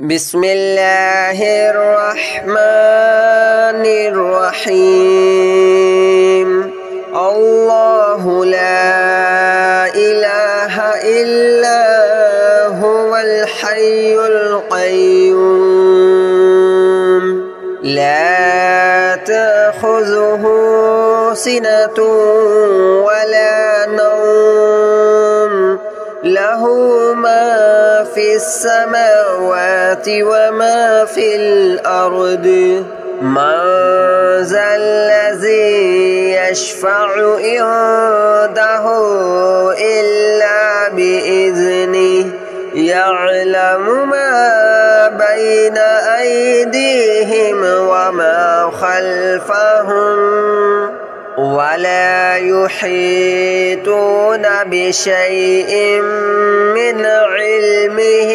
بسم الله الرحمن الرحيم الله لا إله إلا هو الحي القيوم لا تأخذه سنة ولا نوم له ما في السماوات وما في الأرض من ذا الذي يشفع عنده إلا بإذنه يعلم ما بين أيديهم وما خلفهم ولا يحيطون بشيء من علمه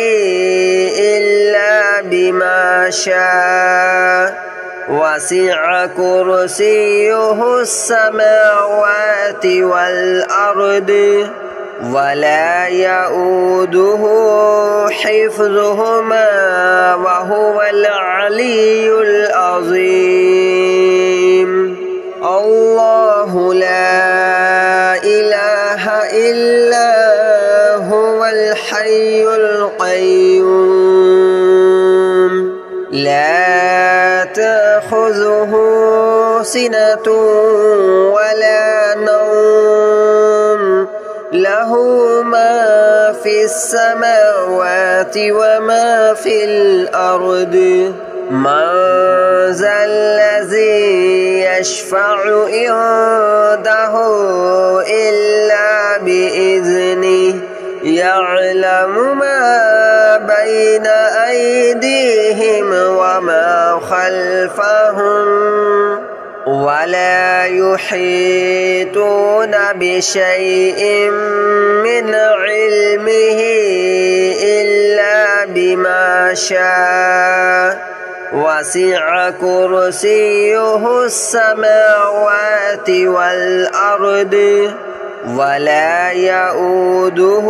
إلا بما شاء وسع كرسيه السماوات والأرض ولا يؤوده حفظهما وهو العلي العظيم الله لا إله إلا هو الحي القيوم لا تأخذه سنة ولا نوم له ما في السماوات وما في الأرض من ذا الذي يشفع عنده إلا بإذنه يعلم ما بين أيديهم وما خلفهم ولا يحيطون بشيء من علمه إلا بما شاء وسع كرسيه السماوات والأرض ولا يؤوده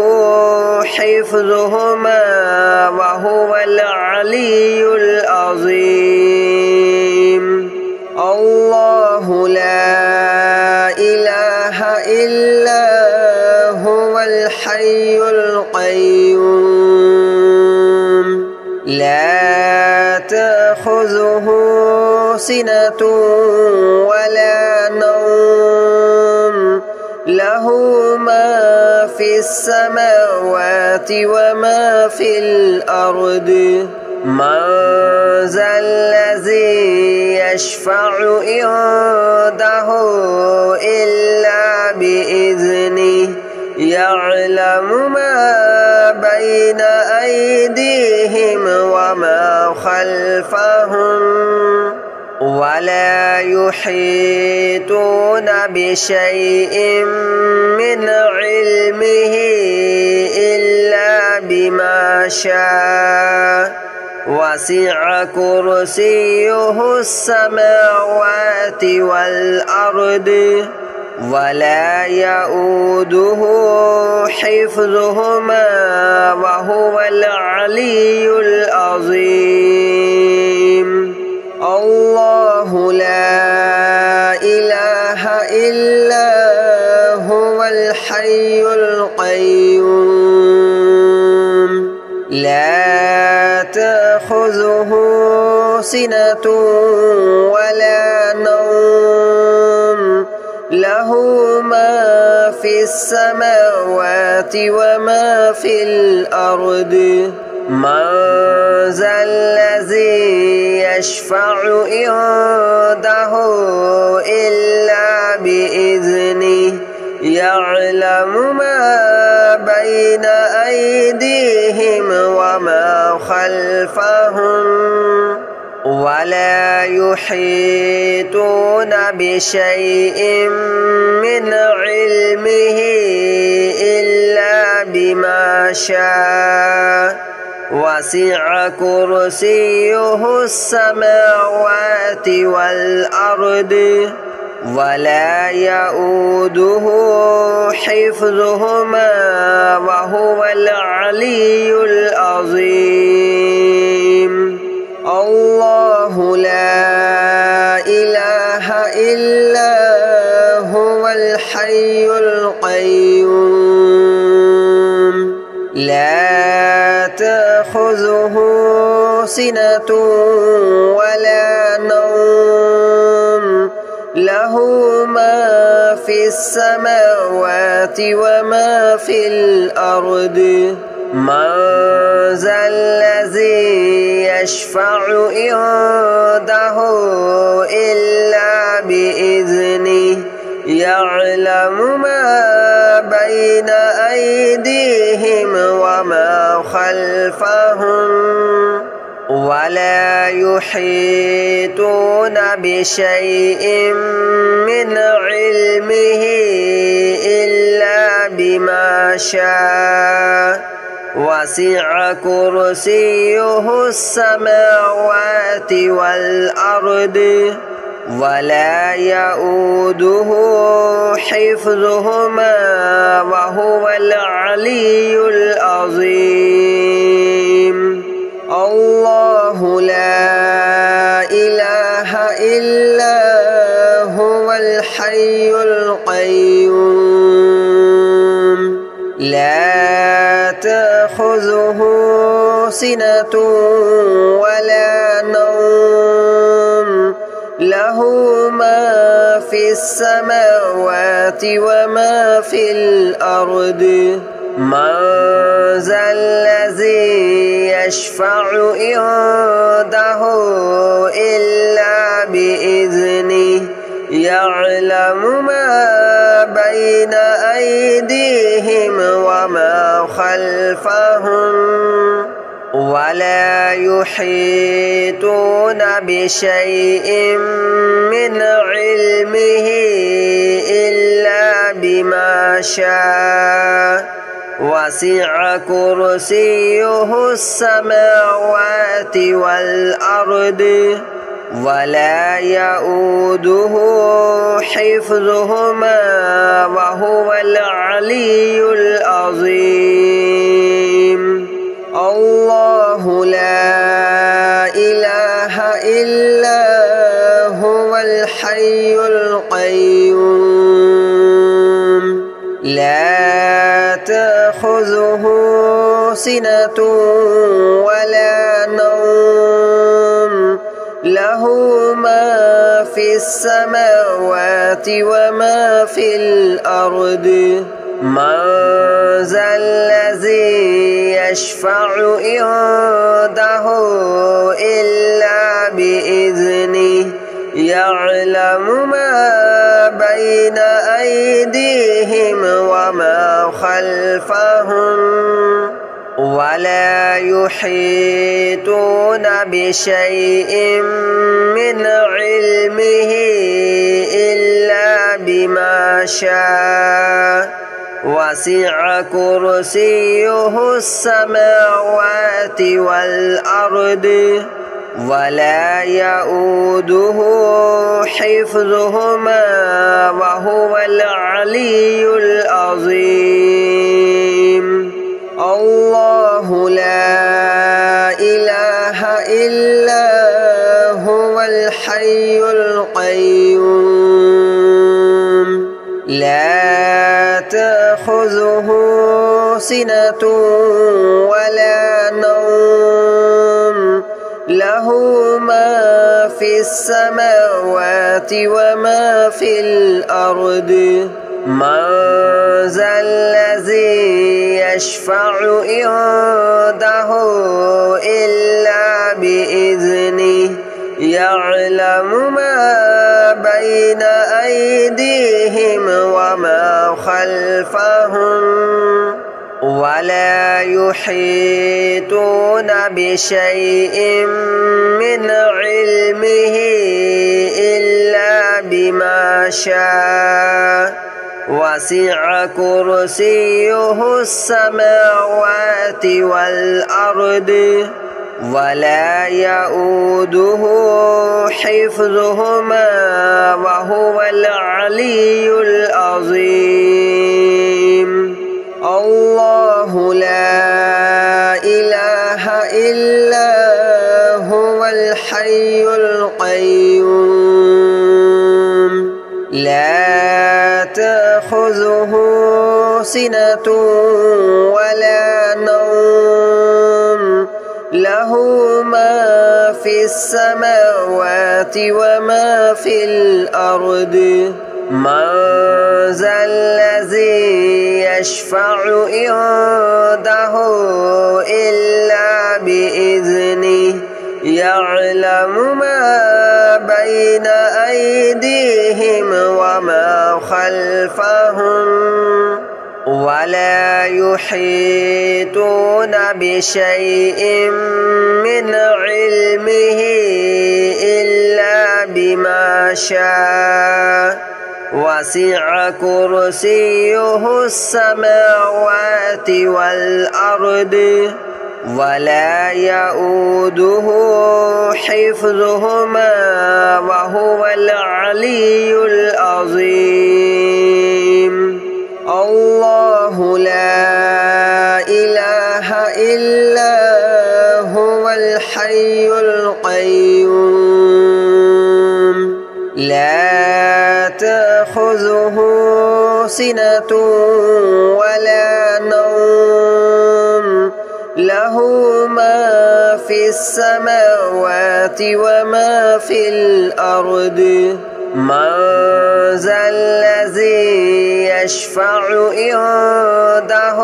حفظهما وهو العلي العظيم الله لا إله إلا هو الحي القيوم لا تأخذه سنة ولا نوم له ما في السماوات وما في الأرض من ذا الذي يشفع عنده إلا بإذنه يعلم ما بين أيديهم وما خلفهم ولا يحيطون بشيء من علمه إلا بما شاء وسع كرسيه السماوات والأرض ولا يؤوده حفظهما وهو العلي العظيم الله لا إله إلا هو الحي القيوم لا تأخذه سنة ولا نوم له ما في السماوات وما في الأرض من ذا الذي يشفع عنده إلا بإذنه يعلم ما بين أيديهم وما خلفهم ولا يحيطون بشيء من علمه إلا بما شاء وسع كرسيه السماوات والأرض ولا يؤوده حفظهما وهو العلي العظيم. تأخذه سنة ولا نوم له ما في السماوات وما في الأرض من ذا الذي يشفع عنده إلا بإذنه يعلم ما بين أيديهم وما خلفهم ولا يحيطون بشيء من علمه إلا بما شاء وسع كرسيه السماوات والأرض ولا يؤوده حفظهما وهو العلي العظيم الله لا إله إلا هو الحي القيوم لا تأخذه سنة ولا نوم له ما في السماوات وما في الأرض من ذا الذي يشفع عنده إلا بإذنه يعلم ما بين أيديهم وما خلفهم ولا يحيطون بشيء من علمه إلا بما شاء وسع كرسيه السماوات والأرض ولا يؤوده حفظهما وهو العلي العظيم الله لا إله إلا هو الحي القيوم لا تأخذه سنة ولا نوم له ما في السماوات وما في الأرض من ذا الذي يشفع عنده إلا بإذنه يعلم ما بين أيديهم وما خلفهم ولا يحيطون بشيء من علمه إلا بما شاء وسع كرسيه السماوات والأرض ولا يؤوده حفظهما وهو العلي العظيم الله لا إله إلا هو الحي القيوم لا تأخذه سنة ولا نوم له ما في السماوات وما في الأرض من ذا الذي يشفع عنده إلا بإذنه يعلم ما بين أيديهم وما خلفهم ولا يحيطون بشيء من علمه إلا بما شاء وسع كرسيه السماوات والأرض ولا يؤوده حفظهما وهو العلي العظيم الله لا إله إلا هو الحي القيوم لا تأخذه سنة ولا نوم له له ما في السماوات وما في الأرض من ذا الذي يشفع عنده إلا بإذنه يعلم ما بين أيديهم وما خلفهم ولا يحيطون بشيء من علمه إلا بما شاء وسع كرسيه السماوات والأرض ولا يؤوده حفظهما وهو العلي العظيم الله لا إله إلا هو الحي القيوم لا تأخذه سنة ولا نوم له ما في السماوات وما في الأرض من ذا الذي يشفع عنده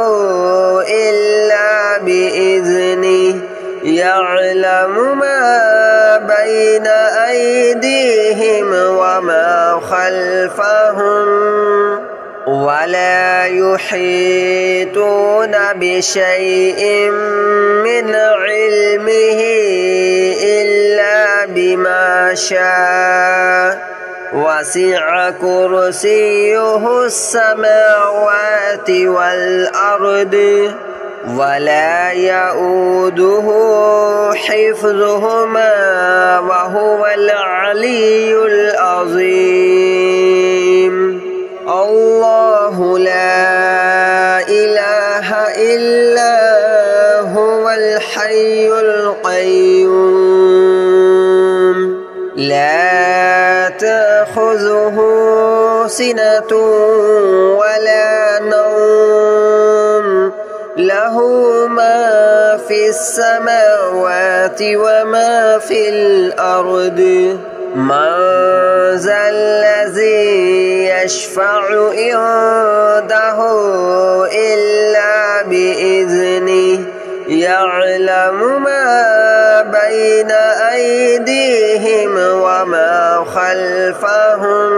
إلا بإذنه يعلم ما بين أيديهم وما خلفهم ولا يحيطون بشيء من علمه إلا بما شاء وسع كرسيه السماوات والأرض ولا يؤوده حفظهما وهو العلي العظيم الله لا إله إلا هو الحي القيوم لا تأخذه سنة ولا نوم له ما في السماوات وما في الأرض من ذا الذي يشفع عنده إلا بإذنه يعلم ما بين أيديهم وما خلفهم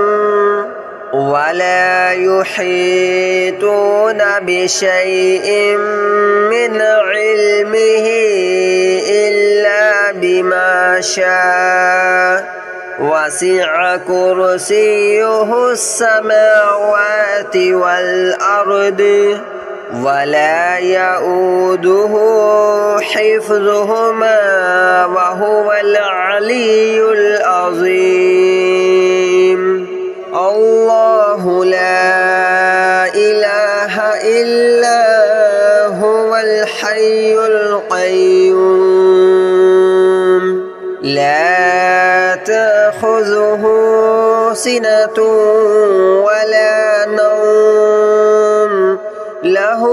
ولا يحيطون بشيء من علمه إلا بما شاء وسع كرسيه السماوات والأرض ولا يؤوده حفظهما وهو العلي العظيم الله لا إله إلا هو الحي القيوم لا تأخذه سنة ولا نوم له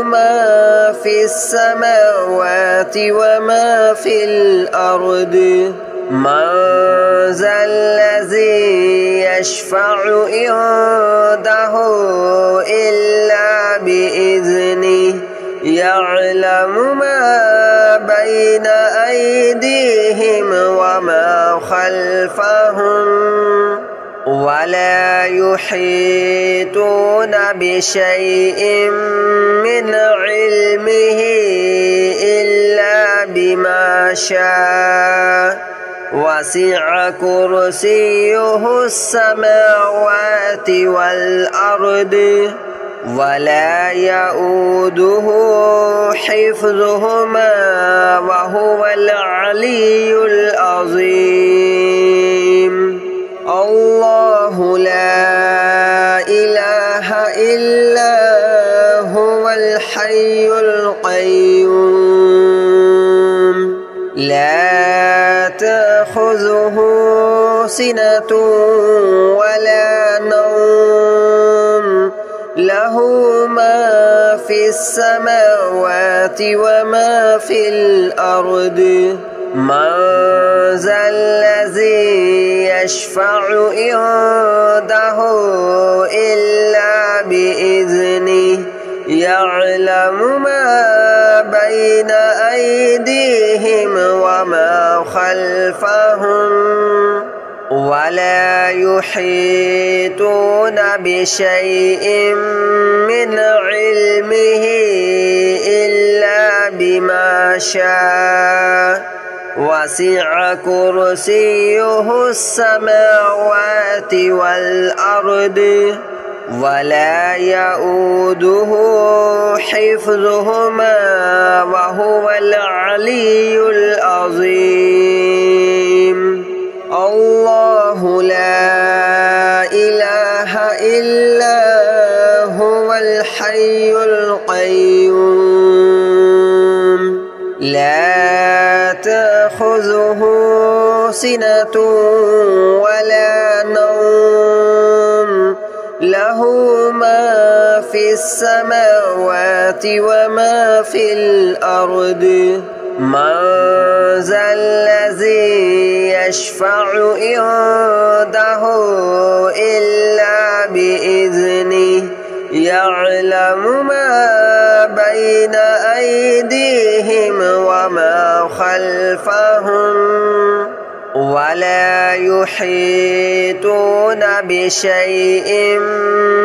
ما في السماوات وما في الأرض من ذا الذي يشفع عنده إلا بإذنه يعلم ما بين أيديهم وما خلفهم ولا يحيطون بشيء من علمه إلا بما شاء وسع كرسيه السماوات والأرض ولا يؤوده حفظهما وهو العلي العظيم الله لا إله إلا هو الحي القيوم لا تأخذه سنة ولا نوم له ما في السماوات وما في الأرض من ذا الذي يشفع عنده إلا بإذنه يعلم ما بين أيديهم وما خلفهم ولا يحيطون بشيء من علمه إلا بما شاء وسع كرسيه السماوات والأرض ولا يؤوده حفظهما وهو العلي العظيم الله لا إله إلا هو الحي القيوم لا تأخذه سنة ولا نوم له ما في السماوات وما في الأرض من ذا الذي يشفع عنده إلا بإذنه يعلم ما بين أيديهم وما خلفهم ولا يحيطون بشيء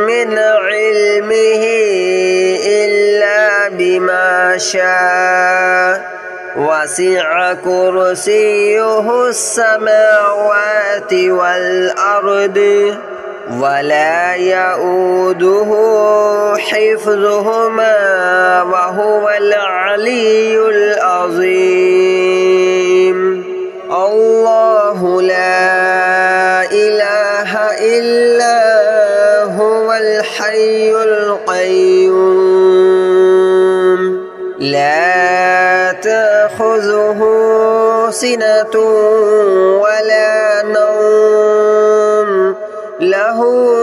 من علمه إلا بما شاء وسع كرسيه السماوات والأرض ولا يؤوده حفظهما وهو العلي العظيم الله لا إله إلا هو الحي القيوم لا تأخذه سنة ولا نوم له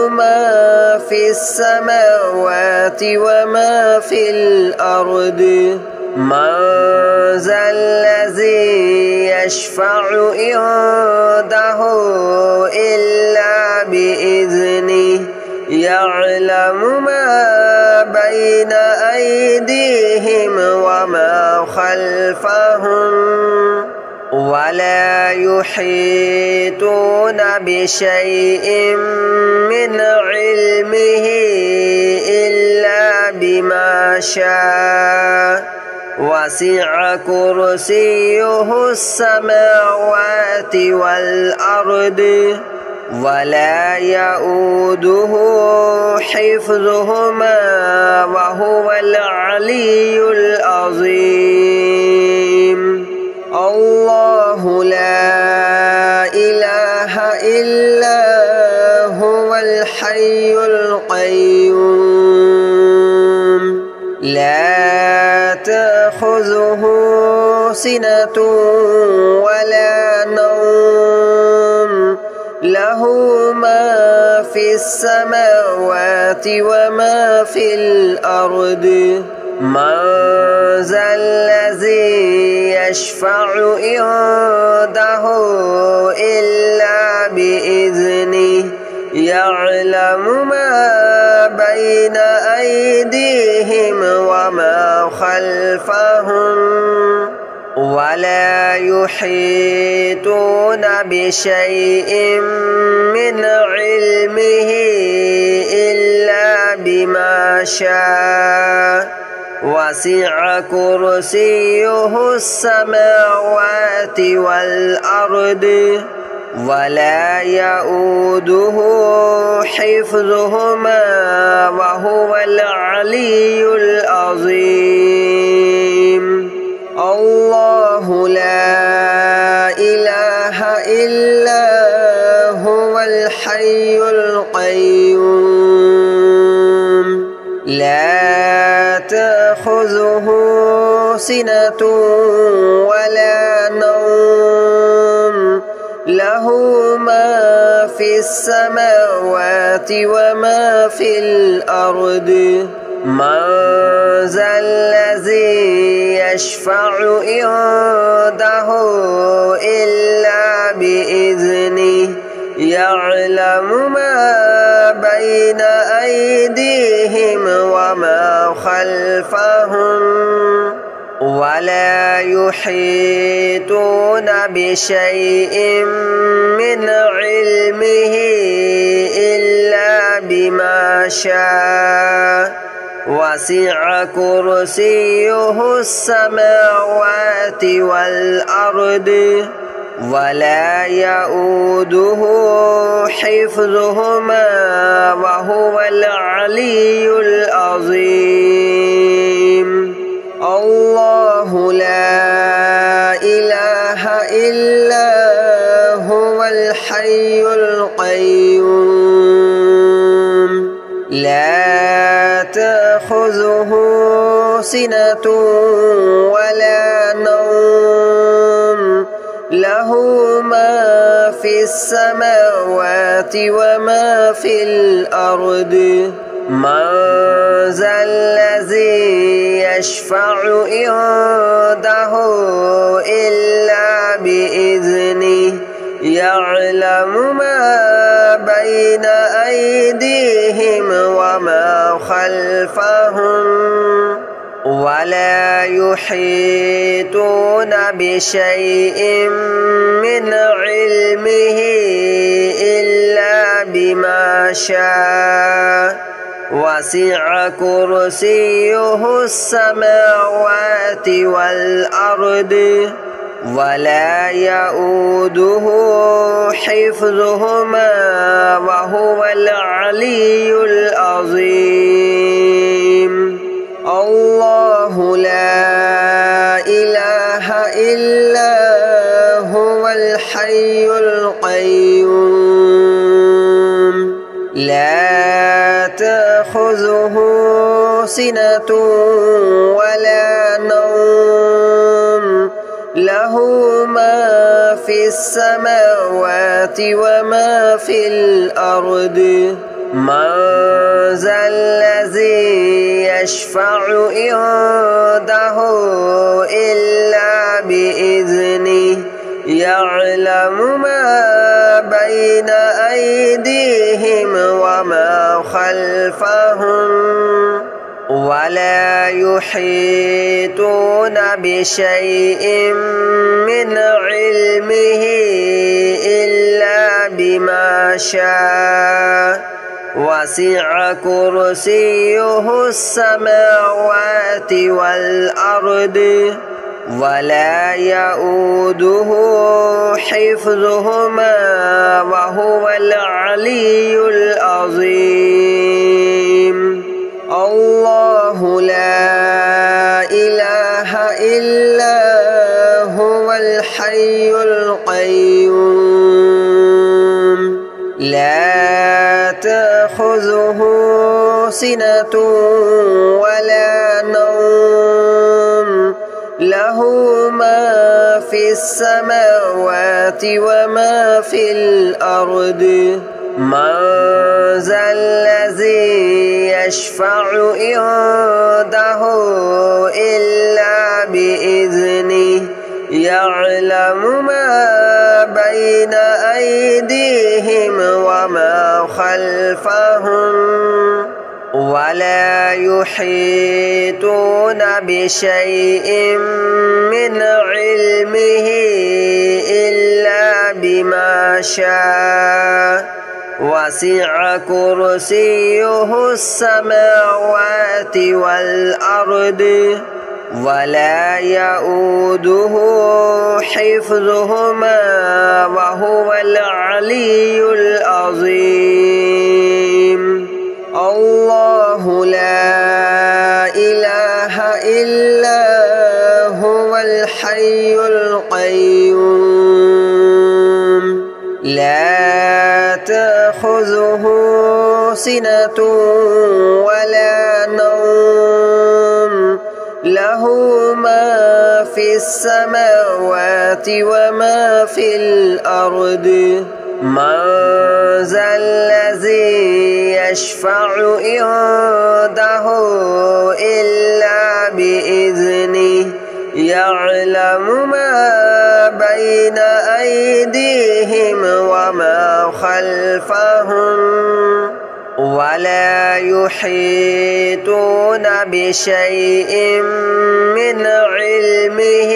ما في السماوات وما في الأرض من ذا الذي يشفع عنده إلا بإذنه يعلم ما بين أيديهم وما خلفهم ولا يحيطون بشيء من علمه إلا بما شاء وسع كرسيه السماوات والأرض ولا يؤوده حفظهما وهو العلي العظيم الله لا إله إلا هو الحي القيوم لا تأخذه سنة ولا نوم له ما في السماوات وما في الأرض من ذا الذي يشفع عنده إلا بإذنه يعلم ما بين أيديهم وما خلفهم ولا يحيطون بشيء من علمه إلا بما شاء وسع كرسيه السماوات والأرض ولا يؤوده حفظهما وهو العلي العظيم الله لا إله إلا هو الحي القيوم لا تأخذه سنة ولا نوم له ما في السماوات وما في الأرض من ذا الذي يشفع عنده إلا بإذنه يعلم ما بين أيديهم وما خلفهم ولا يحيطون بشيء من علمه إلا بما شاء وسع كرسيه السماوات والأرض ولا يؤوده حفظهما وهو العلي العظيم الله لا إله إلا هو الحي القيوم لا تأخذه سنة ولا نوم له ما في السماوات وما في الأرض من ذا الذي يشفع عنده إلا بإذنه يعلم ما بين أيديهم وما خلفهم ولا يحيطون بشيء من علمه إلا بما شاء وسع كرسيه السماوات والأرض ولا يؤوده حفظهما وهو العلي العظيم الله لا إله إلا هو الحي القيوم لا تأخذه سنة ولا نوم له ما في السماوات وما في الأرض من ذا الذي يشفع عنده إلا بإذنه يعلم ما بين أيديهم وما خلفهم ولا يحيطون بشيء من علمه إلا بما شاء وسع كرسيه السماوات والأرض ولا يؤوده حفظهما وهو العلي العظيم الله لا إله إلا هو الحي القيوم لا تأخذه سنة ولا نوم له ما في السماوات وما في الأرض من ذا الذي يشفع عنده إلا بإذنه يعلم ما بين أيديهم وما خلفهم ولا يحيطون بشيء من علمه إلا بما شاء وسع كرسيه السماوات والأرض ولا يؤوده حفظهما وهو العلي العظيم الله لا إله إلا هو الحي القيوم لا تأخذه سنة ولا نوم له ما في السماوات وما في الأرض من ذا الذي يشفع عنده إلا بإذنه يعلم ما بين أيديهم وما خلفهم ولا يحيطون بشيء من علمه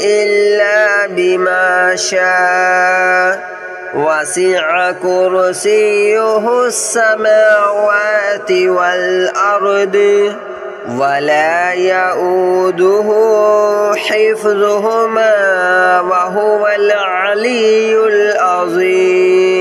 إلا بما شاء وسع كرسيه السماوات والأرض ولا يؤوده حفظهما وهو العلي العظيم